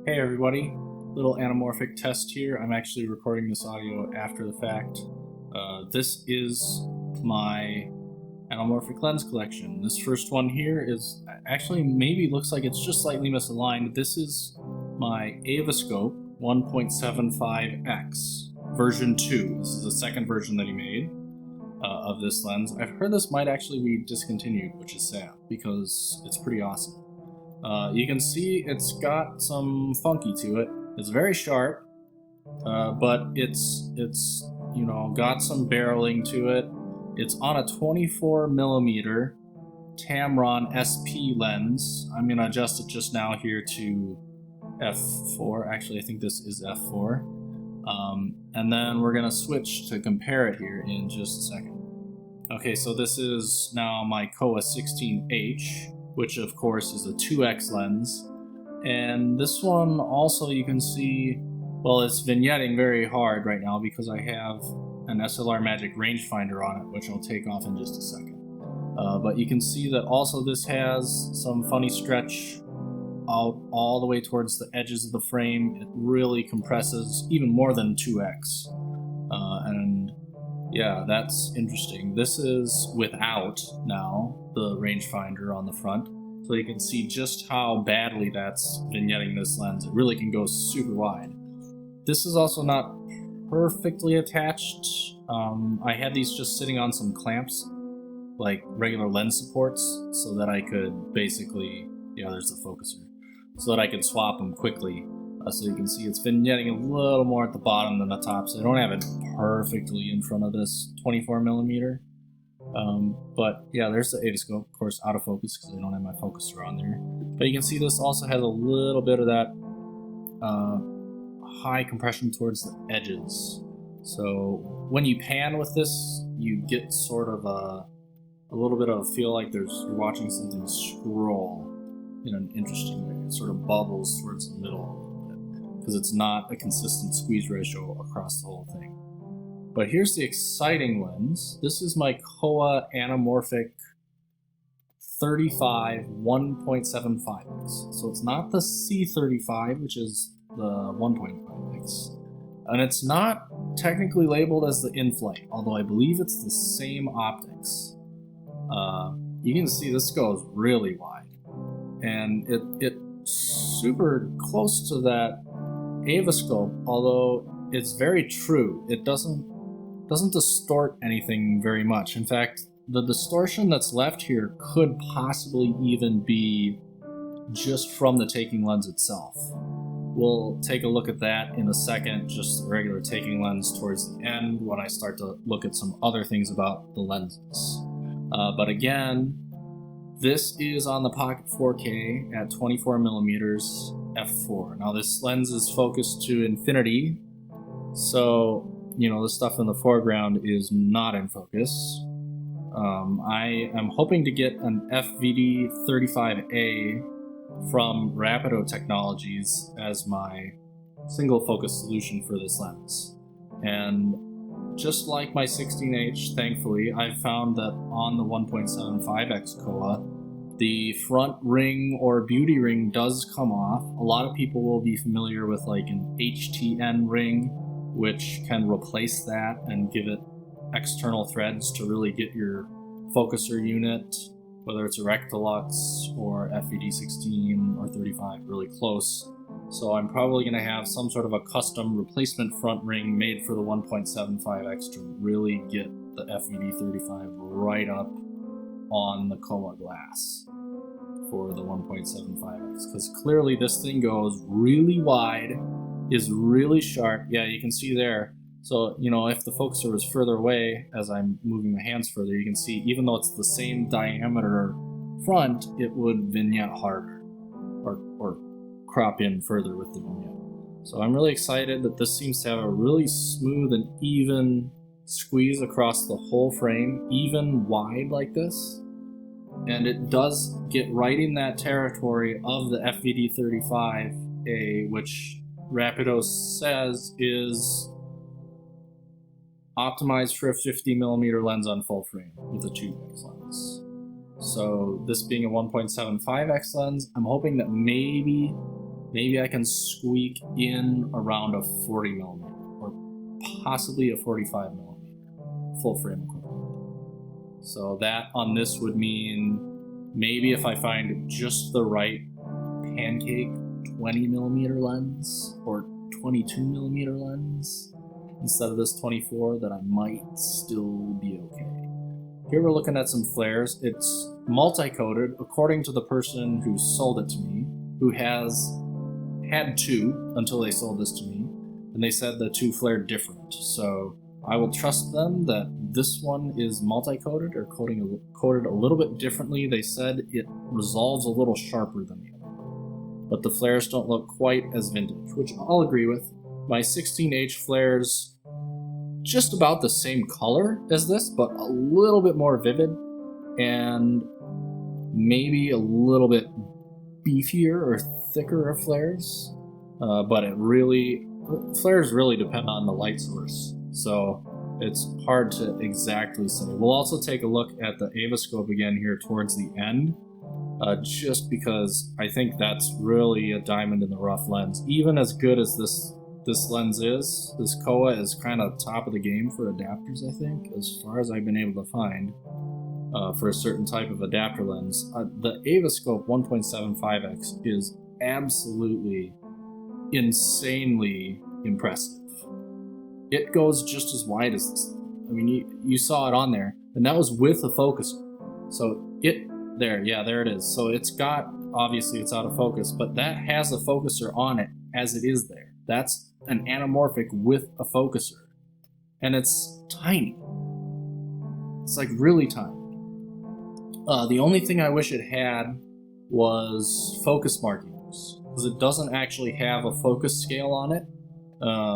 Hey everybody, little anamorphic test here. I'm actually recording this audio after the fact. This is my anamorphic lens collection. This first one here is actually maybe looks like it's just slightly misaligned. This is my Aivascope 1.75x version 2. This is the second version that he made of this lens. I've heard this might actually be discontinued, which is sad because it's pretty awesome. You can see it's got some funky to it. It's very sharp, but it's got some barreling to it. It's on a 24mm Tamron SP lens. I'm gonna adjust it just now here to f4. Actually, I think this is f4. And then we're gonna switch to compare it here in just a second. Okay, so this is now my Kowa 16H, which of course is a 2x lens. And this one also, you can see, well, it's vignetting very hard right now because I have an SLR Magic rangefinder on it, which I'll take off in just a second. But you can see that also this has some funny stretch out all the way towards the edges of the frame. It really compresses even more than 2x. And yeah, that's interesting. This is without now the rangefinder on the front, so you can see just how badly that's vignetting this lens. It really can go super wide. This is also not perfectly attached. I had these just sitting on some clamps, like regular lens supports, so that I could basically, there's the focuser, so that I could swap them quickly. So you can see it's vignetting a little more at the bottom than the top, so I don't have it perfectly in front of this 24mm. But yeah, there's the Aivascope, of course out of focus because I don't have my focuser on there. But you can see this also has a little bit of that high compression towards the edges. So when you pan with this, you get sort of a little bit of a feel like you're watching something scroll in an interesting way. It sort of bubbles towards the middle, because it's not a consistent squeeze ratio across the whole thing. But here's the exciting lens. This is my Kowa Anamorphic 35 1.75x. So it's not the C35, which is the 1.5x. And it's not technically labeled as the Inflight, although I believe it's the same optics. You can see this goes really wide. And it's super close to that Aivascope, although it's very true. It doesn't distort anything very much. In fact, the distortion that's left here could possibly even be just from the taking lens itself. We'll take a look at that in a second, just the regular taking lens towards the end when I start to look at some other things about the lenses. But again, this is on the Pocket 4K at 24mm f4. Now this lens is focused to infinity, so the stuff in the foreground is not in focus. I am hoping to get an FVD35A from Rapido Technologies as my single focus solution for this lens. And just like my 16H, thankfully, I've found that on the 1.75x Kowa, the front ring or beauty ring does come off. A lot of people will be familiar with like an HTN ring, which can replace that and give it external threads to really get your focuser unit, whether it's a Rectilux or FVD16 or 35, really close. So I'm probably going to have some sort of a custom replacement front ring made for the 1.75x to really get the FVD35 right up on the Kowa glass for the 1.75x, because clearly this thing goes really wide, is really sharp. Yeah, you can see there. So, if the focuser was further away as I'm moving my hands further, you can see even though it's the same diameter front, it would vignette harder or crop in further with the vignette. So I'm really excited that this seems to have a really smooth and even squeeze across the whole frame, even wide like this. And it does get right in that territory of the FVD35A, which Rapido says is optimized for a 50mm lens on full frame with a 2x lens. So this being a 1.75x lens, I'm hoping that maybe maybe I can squeak in around a 40mm or possibly a 45mm full frame equivalent. So that on this would mean maybe if I find just the right pancake 20mm lens or 22mm lens instead of this 24, that I might still be okay. Here we're looking at some flares. It's multi-coated according to the person who sold it to me, who has had two until they sold this to me, and they said the two flared different. So I will trust them that this one is multi-coated or coated a little bit differently. They said it resolves a little sharper than the other, but the flares don't look quite as vintage, which I'll agree with. My 16H flares just about the same color as this, but a little bit more vivid and maybe a little bit beefier or thicker of flares. But flares really depend on the light source, so it's hard to exactly say. We'll also take a look at the Aivascope again here towards the end, just because I think that's really a diamond in the rough lens. Even as good as this lens is, this Kowa is kind of top of the game for adapters, I think, as far as I've been able to find for a certain type of adapter lens. The Aivascope 1.75x is absolutely insanely impressive. It goes just as wide as this. I mean, you saw it on there, and that was with a focuser. So there it is. So it's got, obviously it's out of focus, but that has a focuser on it as it is there. That's an anamorphic with a focuser, and it's tiny. It's like really tiny. The only thing I wish it had was focus markings, because it doesn't actually have a focus scale on it.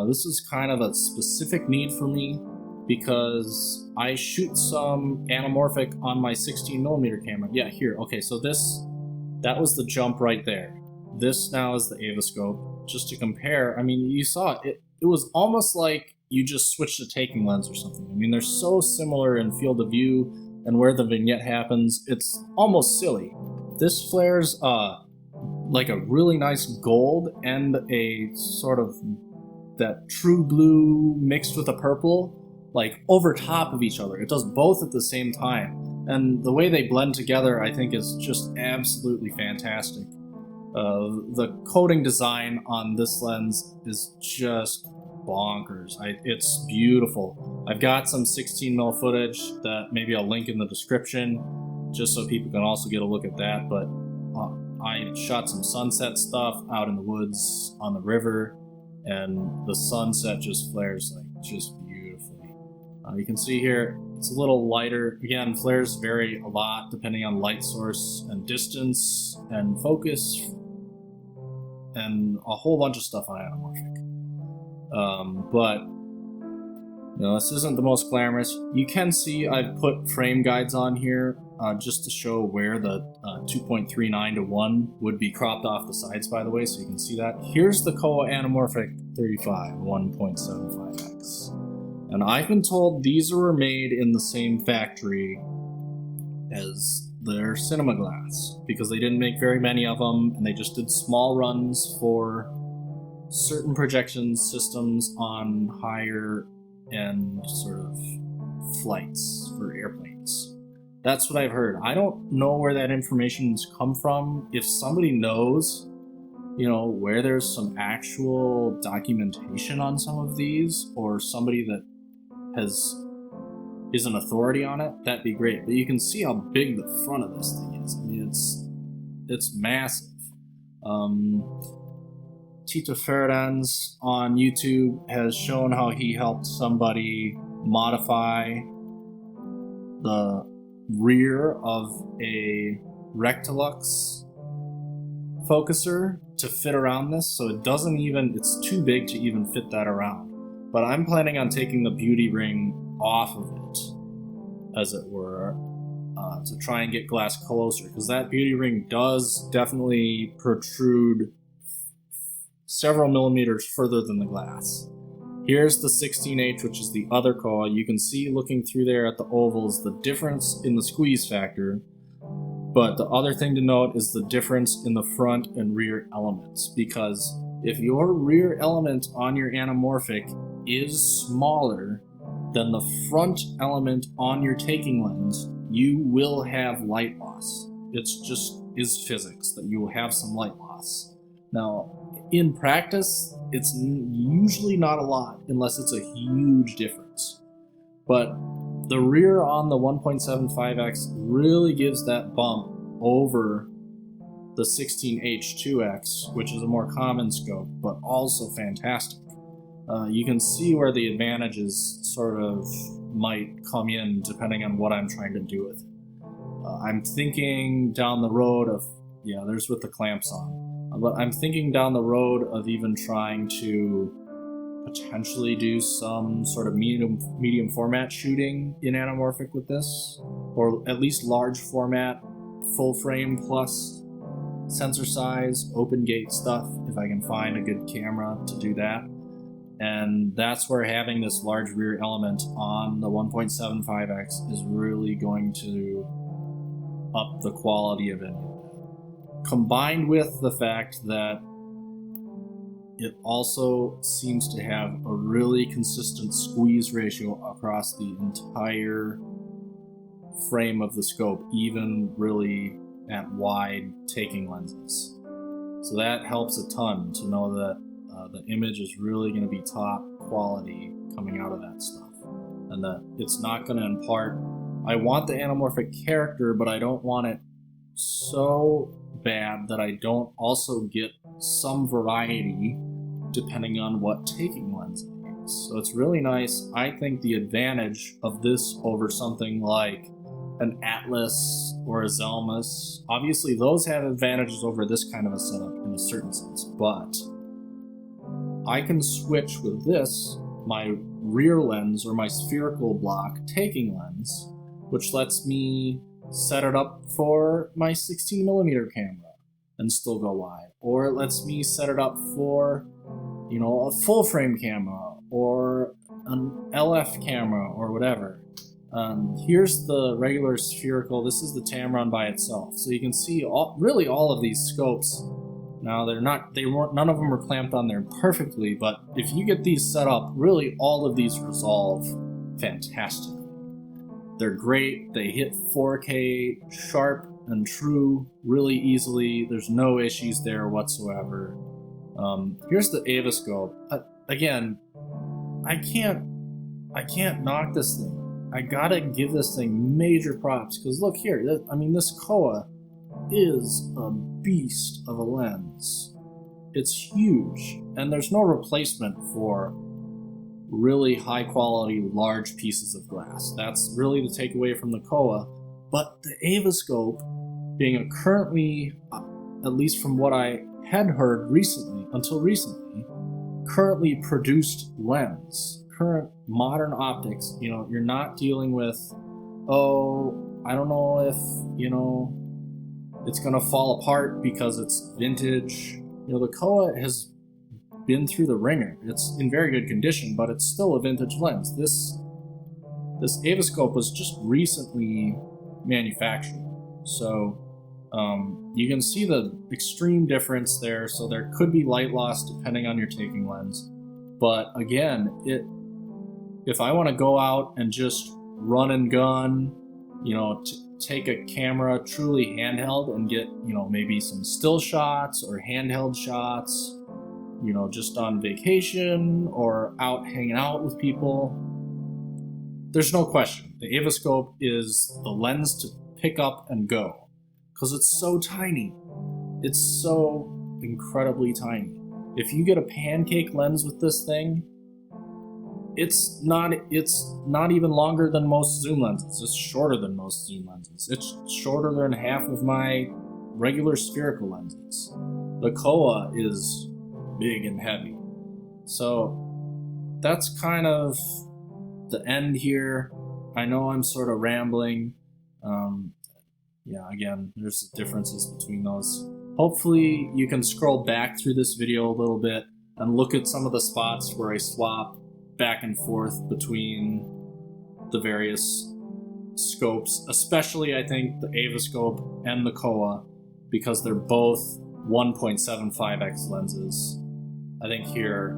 This is kind of a specific need for me because I shoot some anamorphic on my 16mm camera. Yeah, here. Okay, so that was the jump right there. This now is the Aivascope. Just to compare, I mean, you saw it. It was almost like you just switched a taking lens or something. I mean, they're so similar in field of view and where the vignette happens. It's almost silly. This flares like a really nice gold and a sort of that true blue mixed with a purple, like over top of each other. It does both at the same time. And the way they blend together, I think, is just absolutely fantastic. The coating design on this lens is just bonkers. It's beautiful. I've got some 16mm footage that maybe I'll link in the description, just so people can also get a look at that. But I shot some sunset stuff out in the woods on the river, and the sunset just flares like just beautifully. You can see here it's a little lighter. Again, flares vary a lot depending on light source and distance and focus and a whole bunch of stuff on anamorphic. But this isn't the most glamorous. You can see I've put frame guides on here just to show where the 2.39 to 1 would be cropped off the sides, by the way, so you can see that. Here's the Kowa Anamorphic 35 1.75x. And I've been told these were made in the same factory as their cinema glass, because they didn't make very many of them, and they just did small runs for certain projection systems on higher end sort of flights for airplanes. That's what I've heard. I don't know where that information's come from. If somebody knows, where there's some actual documentation on some of these, or somebody that is an authority on it, that'd be great. But you can see how big the front of this thing is. I mean, it's massive. Tito Ferdinand on YouTube has shown how he helped somebody modify the rear of a Rectilux focuser to fit around this, so it's too big to even fit that around. But I'm planning on taking the beauty ring off of it, as it were, to try and get glass closer, because that beauty ring does definitely protrude several millimeters further than the glass. Here's the 16H, which is the other Kowa. You can see, looking through there at the ovals, the difference in the squeeze factor. But the other thing to note is the difference in the front and rear elements, because if your rear element on your anamorphic is smaller than the front element on your taking lens, you will have light loss. It's just is physics that you will have some light loss. Now, in practice, it's usually not a lot unless it's a huge difference. But the rear on the 1.75x really gives that bump over the 16H2x, which is a more common scope, but also fantastic. You can see where the advantages sort of might come in depending on what I'm trying to do with it. I'm thinking down the road of, yeah, there's with the clamps on, but I'm thinking down the road of even trying to potentially do some sort of medium format shooting in anamorphic with this, or at least large format, full frame plus sensor size, open gate stuff, if I can find a good camera to do that. And that's where having this large rear element on the 1.75x is really going to up the quality of it. Combined with the fact that it also seems to have a really consistent squeeze ratio across the entire frame of the scope, even really at wide taking lenses. So that helps a ton to know that the image is really going to be top quality coming out of that stuff, and that it's not going to impart. I want the anamorphic character, but I don't want it so bad that I don't also get some variety depending on what taking lens I use. So it's really nice. I think the advantage of this over something like an Atlas or a Zelmus, obviously those have advantages over this kind of a setup in a certain sense, but I can switch with this, my rear lens or my spherical block taking lens, which lets me set it up for my 16mm camera and still go wide, or it lets me set it up for, you know, a full frame camera or an LF camera or whatever. Here's the regular spherical. This is the Tamron by itself, so you can see really all of these scopes. Now none of them are clamped on there perfectly, but if you get these set up, really all of these resolve fantastically. They're great. They hit 4K sharp and true really easily. There's no issues there whatsoever. Here's the Aivascope. Again, I can't knock this thing. I gotta give this thing major props, because look here, I mean, this Kowa is a beast of a lens. It's huge, and there's no replacement for really high quality large pieces of glass. That's really the takeaway from the Kowa. But the Aivascope, being a currently, at least from what I had heard recently, until recently, currently produced lens, current modern optics, you know, you're not dealing with, oh, I don't know if, you know, it's gonna fall apart because it's vintage. You know, the Kowa has been through the ringer. It's in very good condition, but it's still a vintage lens. This Aivascope was just recently manufactured, so you can see the extreme difference there. So there could be light loss depending on your taking lens, but again, if I want to go out and just run and gun, you know, take a camera truly handheld and get, you know, maybe some still shots or handheld shots, you know, just on vacation or out hanging out with people, there's no question the Aivascope is the lens to pick up and go, because it's so tiny. It's so incredibly tiny. If you get a pancake lens with this thing, it's not even longer than most zoom lenses. It's shorter than most zoom lenses. It's shorter than half of my regular spherical lenses. The Kowa is big and heavy. So that's kind of the end here. I know I'm sort of rambling. Yeah, again, there's differences between those. Hopefully you can scroll back through this video a little bit and look at some of the spots where I swap back and forth between the various scopes, especially I think the Aivascope and the Kowa, because they're both 1.75x lenses. I think here,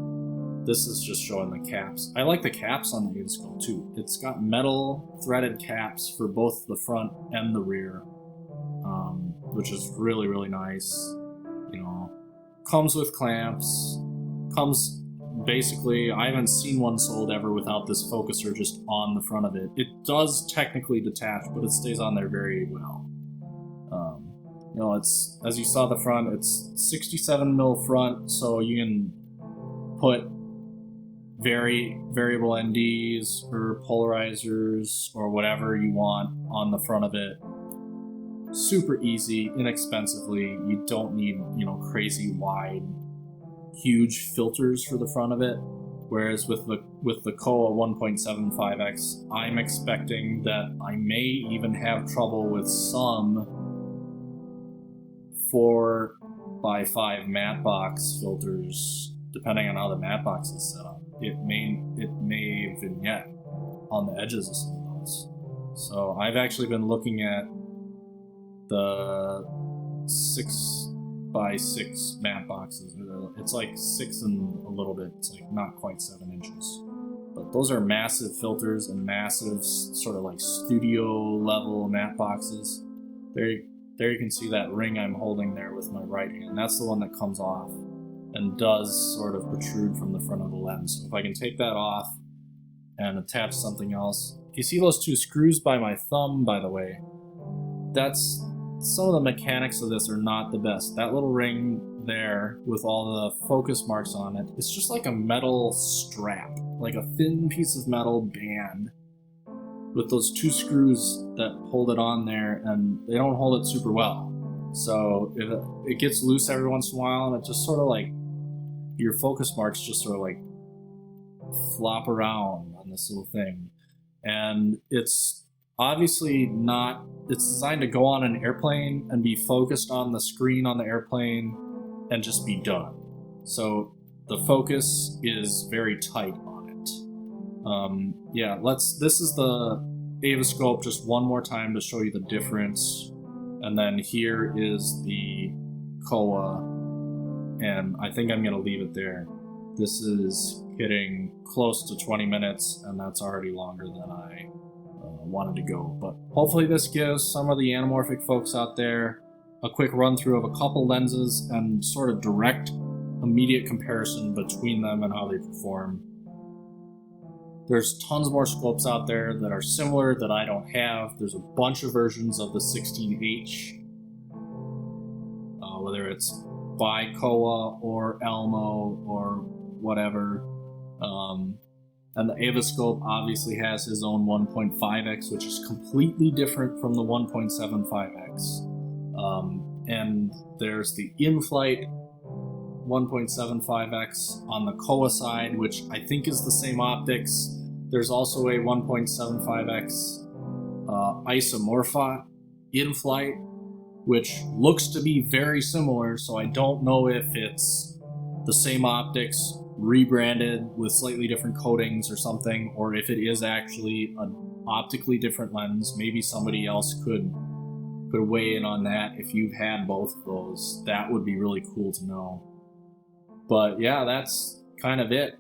this is just showing the caps. I like the caps on the Aivascope too. It's got metal threaded caps for both the front and the rear, which is really, really nice. You know, comes with clamps, comes basically, I haven't seen one sold ever without this focuser just on the front of it. It does technically detach, but it stays on there very well. You know, it's, as you saw the front, it's 67 mil front, so you can put variable NDs or polarizers or whatever you want on the front of it. Super easy, inexpensively. You don't need, you know, crazy wide, huge filters for the front of it. Whereas with the Kowa 1.75x, I'm expecting that I may even have trouble with some 4x5 matte box filters, depending on how the matte box is set up. It may vignette on the edges of some of those. So I've actually been looking at the 6x6 matte boxes. It's like 6 and a little bit. It's like not quite 7 inches. But those are massive filters and massive sort of like studio level matte boxes. There you can see that ring I'm holding there with my right hand. That's the one that comes off and does sort of protrude from the front of the lens. So if I can take that off and attach something else. If you see those two screws by my thumb, by the way, that's some of the mechanics of this are not the best. That little ring there with all the focus marks on it, it's just like a metal strap, like a thin piece of metal band with those two screws that hold it on there, and they don't hold it super well. So it gets loose every once in a while, and it just sort of like, your focus marks just sort of like flop around on this little thing. And it's obviously not, it's designed to go on an airplane and be focused on the screen on the airplane and just be done. So the focus is very tight on it. Yeah, this is the Aivascope just one more time to show you the difference. And then here is the Kowa, and I think I'm gonna leave it there. This is hitting close to 20 minutes, and that's already longer than I wanted to go. But hopefully this gives some of the anamorphic folks out there a quick run through of a couple lenses and sort of direct, immediate comparison between them and how they perform. There's tons more scopes out there that are similar that I don't have. There's a bunch of versions of the 16H, whether it's by Kowa or Elmo or whatever. And the Aivascope obviously has his own 1.5x, which is completely different from the 1.75x. And there's the Inflight 1.75x on the Kowa side, which I think is the same optics. There's also a 1.75x Isomorpha Inflight, which looks to be very similar, so I don't know if it's the same optics rebranded with slightly different coatings or something, or if it is actually an optically different lens. Maybe somebody else could weigh in on that. If you've had both of those, that would be really cool to know. But yeah, that's kind of it.